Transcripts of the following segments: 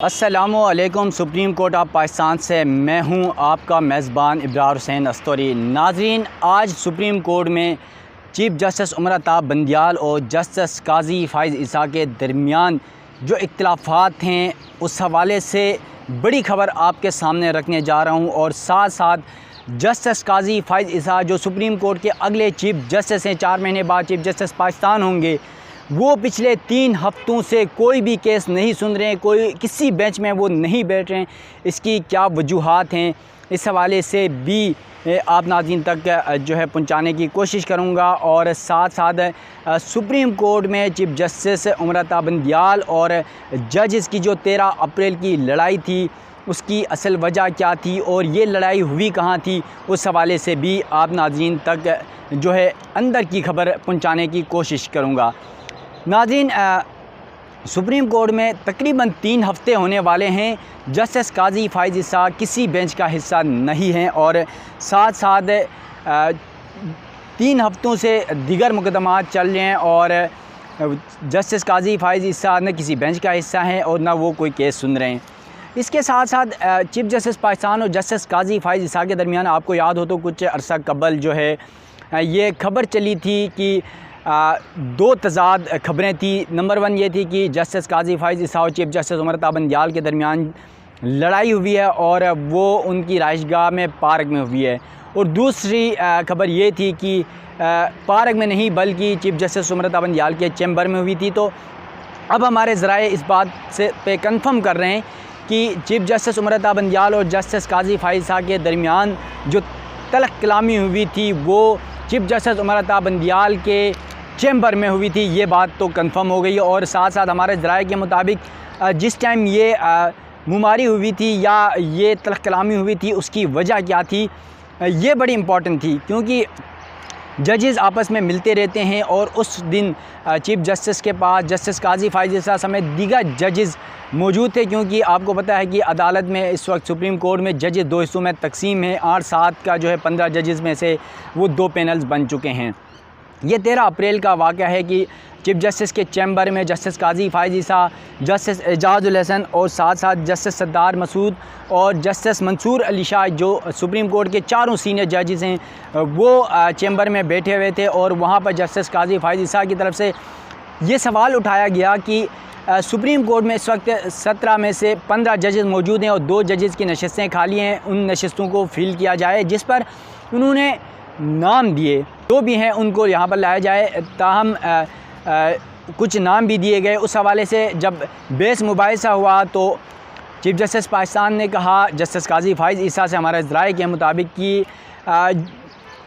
अस्सलामुअलैकुम। Supreme court of Pakistan से मैं हूं आपका मेज़बान इब्रार हुसैन अस्तोरी। नाज़रीन, आज सुप्रीम कोर्ट में चीफ जस्टिस उमर अताब बंदियाल और जस्टिस काजी फ़ाइज़ ईसा के दरमियान जो इख्तिलाफ़ात हैं उस हवाले से बड़ी ख़बर आपके सामने रखने जा रहा हूं। और साथ साथ जस्टिस काजी फ़ाइज़ ईसा जो सुप्रीम कोर्ट के अगले चीफ जस्टिस हैं, 4 महीने बाद चीफ जस्टिस पाकिस्तान होंगे, वो पिछले 3 हफ्तों से कोई भी केस नहीं सुन रहे हैं, कोई किसी बेंच में वो नहीं बैठ रहे हैं। इसकी क्या वजूहात हैं, इस हवाले से भी आप नाज़रीन तक जो है पहुंचाने की कोशिश करूंगा। और साथ साथ सुप्रीम कोर्ट में चीफ जस्टिस उमर अताब बंदियाल और जजेस की जो 13 अप्रैल की लड़ाई थी उसकी असल वजह क्या थी और ये लड़ाई हुई कहाँ थी, उस हवाले से भी आप नाज़रीन तक जो है अंदर की खबर पहुँचाने की कोशिश करूँगा। नाज़रीन, सुप्रीम कोर्ट में तकरीबन 3 हफ़्ते होने वाले हैं। जस्टिस काजी फ़ाइज़ ईसा किसी बेंच का हिस्सा नहीं हैं और साथ साथ 3 हफ्तों से दीगर मुकदमात चल रहे हैं और जस्टिस काजी फ़ाइज़ ईसा न किसी बेंच का हिस्सा हैं और न वो कोई केस सुन रहे हैं। इसके साथ साथ चीफ जस्टिस पाकिस्तान और जस्टिस काजी फ़ाइज़ ईसा के दरमियान आपको याद हो तो कुछ अरसा कबल जो है ये खबर चली थी कि 2 तज़ाद ख़बरें थी। नंबर 1 ये थी कि जस्टिस काजी फ़ाइज़ ईसा और चीफ जस्टिस उमर अताब बंदियाल के दरमियान लड़ाई हुई है और वो उनकी राइशगाह में पार्क में हुई है। और दूसरी खबर ये थी कि पार्क में नहीं बल्कि चीफ जस्टिस उमर अताब बंदियाल के चैम्बर में हुई थी। तो अब हमारे ज़राए इस बात से पे कन्फर्म कर रहे हैं कि चीफ जस्टिस उमर अताब बंदियाल और जस्टिस काजी फ़ाइज़ ईसा के दरमियान जो तलख़ कलामी हुई थी वो चीफ जस्टिस उमर अताब बंदियाल के चैम्बर में हुई थी। ये बात तो कंफर्म हो गई। और साथ साथ हमारे ज़राए के मुताबिक जिस टाइम ये मुमारी हुई थी या ये तलख़ कलामी हुई थी उसकी वजह क्या थी, ये बड़ी इम्पॉर्टेंट थी क्योंकि जजेस आपस में मिलते रहते हैं और उस दिन चीफ जस्टिस के पास जस्टिस काजी फ़ाइज़ ईसा समेत दीगर जजेस मौजूद थे। क्योंकि आपको पता है कि अदालत में इस वक्त सुप्रीम कोर्ट में जजेस 2 हिस्सों में तकसीम है। 8-7 का जो है 15 जजेस में से वो 2 पैनल्स बन चुके हैं। ये 13 अप्रैल का वाक़या है कि चीफ जस्टिस के चैम्बर में जस्टिस काजी फ़ाइज़ ईसा, जस्टिस एजाज़ुल हसन और साथ साथ जस्टिस सद्दार मसूद और जस्टिस मंसूर अली शाह जो सुप्रीम कोर्ट के 4 सीनियर जजेस हैं वो चैम्बर में बैठे हुए थे। और वहाँ पर जस्टिस काजी फ़ाइज़ ईसा की तरफ से ये सवाल उठाया गया कि सुप्रीम कोर्ट में इस वक्त 17 में से 15 जजेस मौजूद हैं और 2 जजेस की नशस्तें खाली हैं, उन नशस्तों को फिल किया जाए। जिस पर उन्होंने नाम दिए, जो भी हैं उनको यहाँ पर लाया जाए। ताहम कुछ नाम भी दिए गए। उस हवाले से जब बहस मुबाहिसा हुआ तो चीफ जस्टिस पाकिस्तान ने कहा जस्टिस काजी फ़ाइज़ ईसा से हमारे ज़राए के मुताबिक कि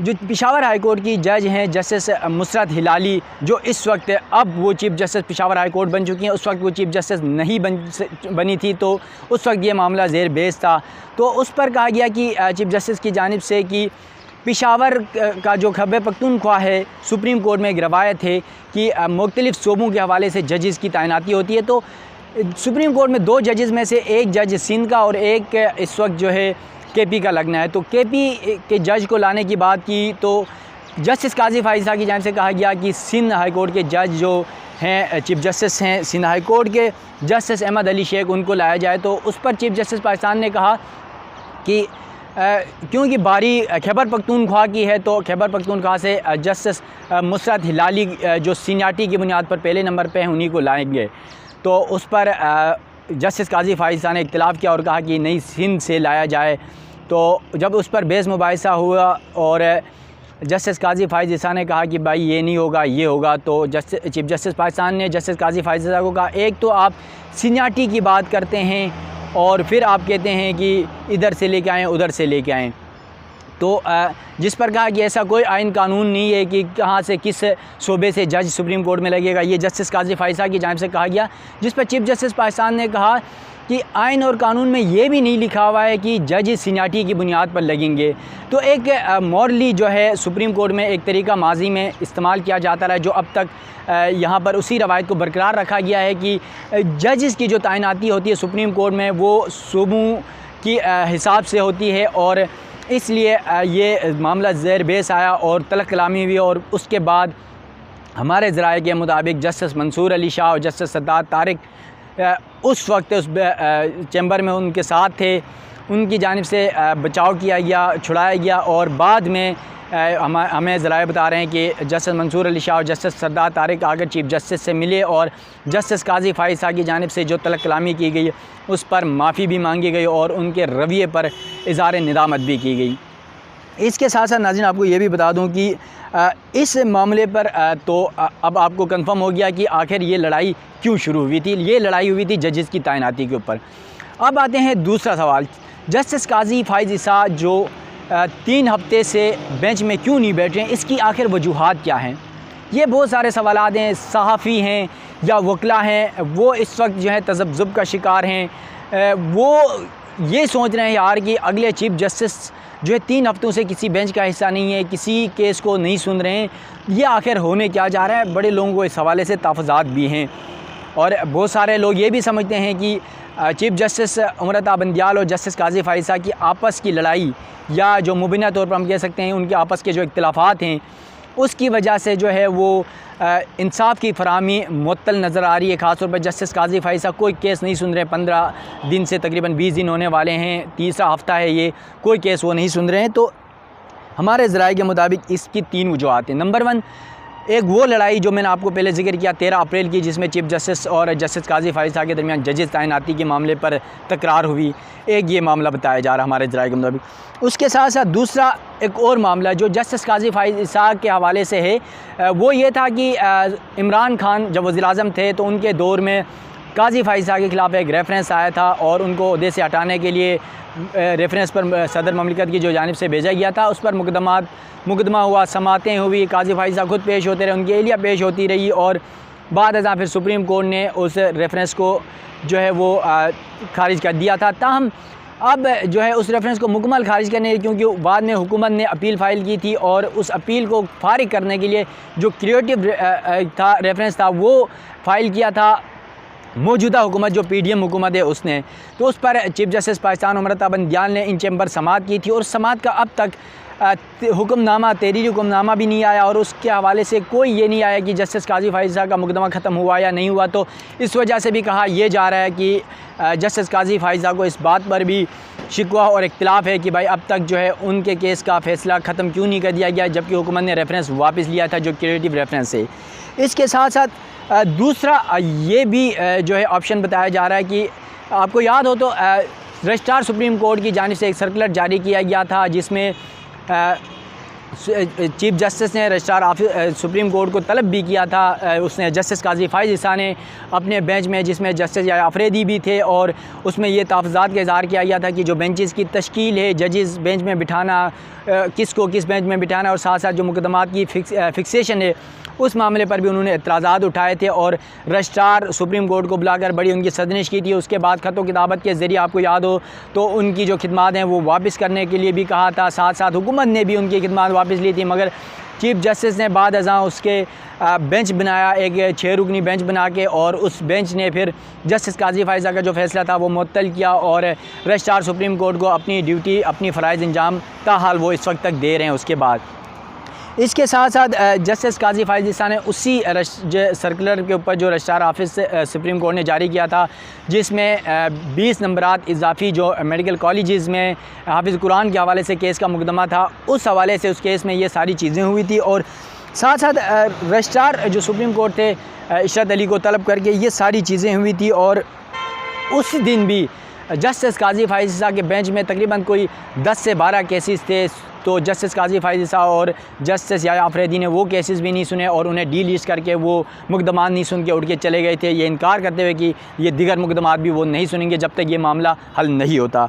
जो पेशावर हाई कोर्ट की जज हैं जस्टिस मुसरत हिलाली, जो इस वक्त अब वो chief justice Peshawar high court बन चुकी हैं, उस वक्त वो चीफ जस्टिस नहीं बनी थी तो उस वक्त ये मामला ज़ेर बहस था। तो उस पर कहा गया कि चीफ जस्टिस की जानिब से कि पेशावर का जो खैबर पख्तूनख्वा है, सुप्रीम कोर्ट में एक रवायत है कि मुख्तलिफ़ सूबों के हवाले से जजेस की तैनाती होती है। तो सुप्रीम कोर्ट में 2 जजेस में से एक जज सिंध का और एक इस वक्त जो है केपी का लगना है। तो केपी के जज को लाने की बात की तो जस्टिस काजी फ़ाइज़ ईसा की जानिब से कहा गया कि सिंध हाई कोर्ट के जज जो हैं चीफ जस्टिस हैं सिंध हाई कोर्ट के जस्टिस अहमद अली शेख, उनको लाया जाए। तो उस पर चीफ जस्टिस पाकिस्तान ने कहा कि क्योंकि बारी खैबर पख्तूनख्वा की है तो खैबर पख्तूनख्वा से जस्टिस मुसरत हिलाली जो सीनियरिटी की बुनियाद पर पहले नंबर पे हैं उन्हीं को लाएंगे। तो उस पर जस्टिस काजी फ़ाइज़ ईसा ने इख्तिलाफ़ किया और कहा कि नहीं, सिंध से लाया जाए। तो जब उस पर बहस मुबाहिसा हुआ और जस्टिस काजी फ़ाइज़ ईसा ने कहा कि भाई ये नहीं होगा, ये होगा, तो चीफ जस्टिस पाकिस्तान ने जस्टिस काजी फ़ाइज़ ईसा को कहा एक तो आप सीनियरिटी की बात करते हैं और फिर आप कहते हैं कि इधर से लेके आएँ उधर से लेके आएँ। तो जिस पर कहा कि ऐसा कोई आइन कानून नहीं है कि कहाँ से किस शोबे से जज सुप्रीम कोर्ट में लगेगा, ये जस्टिस काजी फ़ाइज़ ईसा की जानिब से कहा गया। जिस पर चीफ जस्टिस पाकिस्तान ने कहा कि आइन और कानून में ये भी नहीं लिखा हुआ है कि जज सीनियरिटी की बुनियाद पर लगेंगे। तो एक मॉरली जो है सुप्रीम कोर्ट में एक तरीका माजी में इस्तेमाल किया जाता रहा, जो अब तक यहाँ पर उसी रवायत को बरकरार रखा गया है कि जजेस की जो तैनाती होती है सुप्रीम कोर्ट में वो सूबों की हिसाब से होती है। और इसलिए ये मामला ज़ेर बहस आया और तलख़ कलामी हुई। और उसके बाद हमारे ज़राए के मुताबिक जस्टिस मंसूर अली शाह और जस्टिस सद्दार तारिक उस वक्त उस चैम्बर में उनके साथ थे, उनकी जानिब से बचाव किया गया, छुड़ाया गया और बाद में हमें ज़राए बता रहे हैं कि जस्टिस मंसूर अली शाह और जस्टिस सरदार तारिक आकर चीफ़ जस्टिस से मिले और जस्टिस काजी फ़ाइज़ साहब की जानिब से जो तलब कलामी की गई उस पर माफ़ी भी मांगी गई और उनके रवैये पर इज़हार निदामत भी की गई। इसके साथ साथ नाज़रीन आपको ये भी बता दूं कि इस मामले पर तो अब आपको कंफर्म हो गया कि आखिर ये लड़ाई क्यों शुरू हुई थी। ये लड़ाई हुई थी जजेस की तैनाती के ऊपर। अब आते हैं दूसरा सवाल, जस्टिस काजी फ़ाइज़ ईसा जो 3 हफ्ते से बेंच में क्यों नहीं बैठ रहे हैं, इसकी आखिर वजूहात क्या हैं। ये बहुत सारे सवालात हैं। सहाफ़ी हैं या वकला हैं, वो इस वक्त जो है तज़ब्ज़ुब का शिकार हैं। वो ये सोच रहे हैं यार कि अगले चीफ़ जस्टिस जो है 3 हफ्तों से किसी बेंच का हिस्सा नहीं है, किसी केस को नहीं सुन रहे हैं, ये आखिर होने क्या जा रहा है। बड़े लोगों को इस हवाले से तहफ़्फ़ुज़ात भी हैं और बहुत सारे लोग ये भी समझते हैं कि चीफ़ जस्टिस उमरता बंदियाल और जस्टिस काजी फ़ाइज़ साहब की आपस की लड़ाई या जो मुबीना तौर पर हम कह सकते हैं उनके आपस के जो इख्तिलाफ़ात हैं उसकी वजह से जो है वो इंसाफ की फराहमी मुअत्तल नज़र आ रही है। ख़ास तौर पर जस्टिस काजी फ़ाइज़ साहब कोई केस नहीं सुन रहे, 15 दिन से तकरीबन 20 दिन होने वाले हैं, तीसरा हफ़्ता है ये, कोई केस वो नहीं सुन रहे हैं। तो हमारे ज़राए के मुताबिक इसकी 3 वजूहात हैं। नंबर 1, एक वो लड़ाई जो मैंने आपको पहले ज़िक्र किया 13 अप्रैल की, जिसमें चीफ़ जस्टिस और जस्टिस काजी फ़ाइज़ साहब के दरमियान जजेस तैनाती के मामले पर तकरार हुई। एक ये मामला बताया जा रहा है हमारे ज़राए के मुताबिक। उसके साथ साथ दूसरा एक और मामला जो जस्टिस काजी फ़ाइज़ साहब के हवाले से है वो ये था कि इमरान खान जब वज़ीर-ए-आज़म थे तो उनके दौर में काजी फ़ाइज़ साहब के ख़िलाफ़ एक रेफरेंस आया था और उनको ओहदे से हटाने के लिए रेफरेंस पर सदर ममलिकत की जो जानिब से भेजा गया था उस पर मुकदमा हुआ, समातें हुई, काजी फ़ाइज़ साहब खुद पेश होते रहे, उनकी एहलिया पेश होती रही और बाद अज़ां फिर सुप्रीम कोर्ट ने उस रेफरेंस को जो है वो खारिज कर दिया था। ताहम अब जो है उस रेफरेंस को मुकम्मल खारिज करने, क्योंकि बाद में हुकूमत ने अपील फ़ाइल की थी और उस अपील को फ़ारिग करने के लिए जो क्रिएटिव था रेफरेंस था वो फ़ाइल किया था मौजूदा हुकूमत जो PDM हुकूमत है उसने। तो उस पर चीफ़ जस्टिस पाकिस्तान उमरता बंदियाल ने इन चैम्बर समाअत की थी और समाअत का अब तक हुक्मनामा, तहरीरी हुक्मनामा भी नहीं आया और उसके हवाले से कोई ये नहीं आया कि जस्टिस काजी फ़ाइज़ साहब का मुकदमा ख़त्म हुआ या नहीं हुआ। तो इस वजह से भी कहा यह जा रहा है कि जस्टिस काजी फ़ाइज़ साहब को इस बात पर भी शिकवा और इख्तिलाफ़ है कि भाई अब तक जो है उनके केस का फ़ैसला ख़त्म क्यों नहीं कर दिया गया, जबकि हुकूमत ने रेफरेंस वापस लिया था जो क्रिएटिव रेफरेंस है। इसके साथ साथ दूसरा ये भी जो है ऑप्शन बताया जा रहा है कि आपको याद हो तो रजिस्ट्रार सुप्रीम कोर्ट की जानिब से एक सर्कुलर जारी किया गया था जिसमें चीफ़ जस्टिस ने रजिस्ट्रार सुप्रीम कोर्ट को तलब भी किया था, उसने जस्टिस काजी फ़ाइज़ ईसा ने अपने बेंच में, जिसमें जस्टिस या अफरेदी भी थे और उसमें ये तहफ़्फ़ुज़ात का इज़हार किया गया था कि जो बेंचेस की तश्कील है, जजेस बेंच में बिठाना, किसको किस बेंच में बिठाना और साथ साथ जो मुकदमात की फिक्सेशन है उस मामले पर भी उन्होंने एतराज़ात उठाए थे और रजिस्ट्रार सुप्रीम कोर्ट को बुलाकर बड़ी उनकी सदनिश की थी। उसके बाद ख़त व किताबत के ज़रिए आपको याद हो तो उनकी जो खिदमात हैं वो वापस करने के लिए भी कहा था, साथ साथ हुकूमत ने भी उनकी खिदमात वापस ली थी, मगर चीफ़ जस्टिस ने बाद अज़ां उसके बेंच बनाया, एक 6 रुकनी बेंच बना के, और उस बेंच ने फिर जस्टिस काजी फ़ाइज़ का जो फ़ैसला था वो मुअत्तल किया और रजिस्ट्रार सुप्रीम कोर्ट को अपनी ड्यूटी, अपनी फ़राइज़ अंजाम ताहाल वो इस वक्त तक दे रहे हैं। उसके बाद इसके साथ साथ जस्टिस काजी फ़ाइज़ ईसा ने उसी सर्कुलर के ऊपर जो रजिस्ट्रार ऑफिस से सुप्रीम कोर्ट ने जारी किया था, जिसमें 20 नंबरात इजाफ़ी जो मेडिकल कॉलेजेस में हाफिज़ कुरान के हवाले से केस का मुकदमा था, उस हवाले से उस केस में ये सारी चीज़ें हुई थी। और साथ साथ रजिस्ट्रार जो सुप्रीम कोर्ट थे इशरत अली को तलब करके ये सारी चीज़ें हुई थी। और उस दिन भी जस्टिस काजी फ़ाइज़ ईसा के बेंच में तकरीबन कोई 10 से 12 केसेस थे, तो जस्टिस काजी फ़ाइज़ ईसा और जस्टिस याया अफरीदी ने वो केसेस भी नहीं सुने और उन्हें डीलिस्ट करके वो मुकदमात नहीं सुन के उठ के चले गए थे, ये इनकार करते हुए कि ये दीगर मुकदमात भी वो नहीं सुनेंगे जब तक ये मामला हल नहीं होता।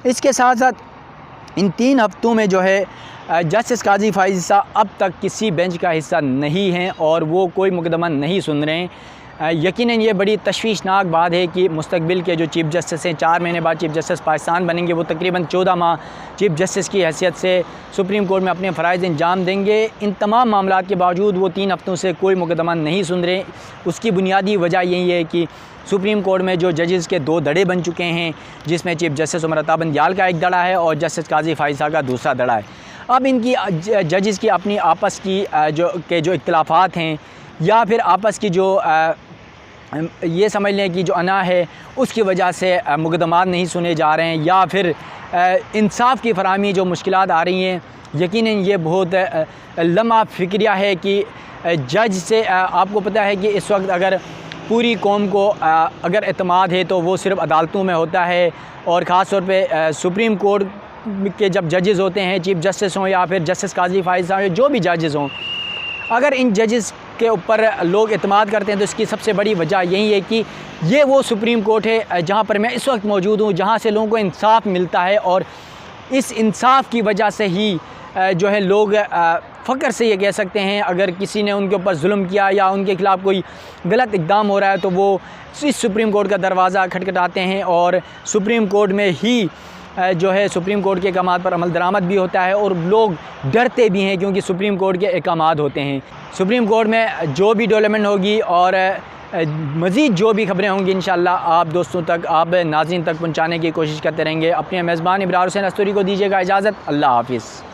इसके साथ साथ इन 3 हफ्तों में जो है जस्टिस काजी फ़ाइज़ ईसा अब तक किसी बेंच का हिस्सा नहीं हैं और वो कोई मुकदमा नहीं सुन रहे हैं। यकीनन ये बड़ी तशवीशनाक बात है कि मुस्तकबिल के जो चीफ़ जस्टिस हैं 4 महीने बाद चीफ़ जस्टिस पाकिस्तान बनेंगे, वो तकरीबन 14 माह चीफ़ जस्टिस की हैसियत से सुप्रीम कोर्ट में अपने फ़राइज़ अंजाम देंगे। इन तमाम मामलात के बावजूद वो 3 हफ्तों से कोई मुकदमा नहीं सुन रहे। उसकी बुनियादी वजह यही है कि सुप्रीम कोर्ट में जो जजेस के 2 दड़े बन चुके हैं, जिसमें चीफ़ जस्टिस उमरता बंदियाल का एक दड़ा है और जस्टिस काजी फ़ाइज़ ईसा का दूसरा दड़ा है। अब इनकी जजेस की अपनी आपस की जो इख्तिलाफ़ात हैं या फिर आपस की जो ये समझ लें कि जो अना है उसकी वजह से मुकदमात नहीं सुने जा रहे हैं, या फिर इंसाफ की फराहमी जो मुश्किलात आ रही हैं। यकीनन ये बहुत लम्हा फ़िक्रिया है कि जज से आपको पता है कि इस वक्त अगर पूरी कौम को अगर एतमाद है तो वो सिर्फ़ अदालतों में होता है, और ख़ास तौर पे सुप्रीम कोर्ट के जब जजेस होते हैं, चीफ़ जस्टिस हों या फिर जस्टिस काजी फाइज साहब, जो भी जजेस हों, अगर इन जजेस के ऊपर लोग एतमाद करते हैं तो इसकी सबसे बड़ी वजह यही है कि ये वो सुप्रीम कोर्ट है जहाँ पर मैं इस वक्त मौजूद हूँ, जहाँ से लोगों को इंसाफ मिलता है। और इस इंसाफ की वजह से ही जो है लोग फ़ख्र से ये कह सकते हैं, अगर किसी ने उनके ऊपर जुल्म किया या उनके ख़िलाफ़ कोई गलत इक़दाम हो रहा है तो वो इस सुप्रीम कोर्ट का दरवाज़ा खटखटाते हैं, और सुप्रीम कोर्ट में ही जो है सुप्रीम कोर्ट के अहकामात पर अमल दरामद भी होता है, और लोग डरते भी हैं क्योंकि सुप्रीम कोर्ट के अहकामात होते हैं। सुप्रीम कोर्ट में जो भी डेवलपमेंट होगी और मज़ीद जो भी खबरें होंगी इंशाअल्लाह आप दोस्तों तक, आप नाज़रीन तक पहुँचाने की कोशिश करते रहेंगे। अपने मेज़बान इब्रार हुसैन अस्तूरी को दीजिएगा इजाज़त। अल्लाह हाफ़िज़।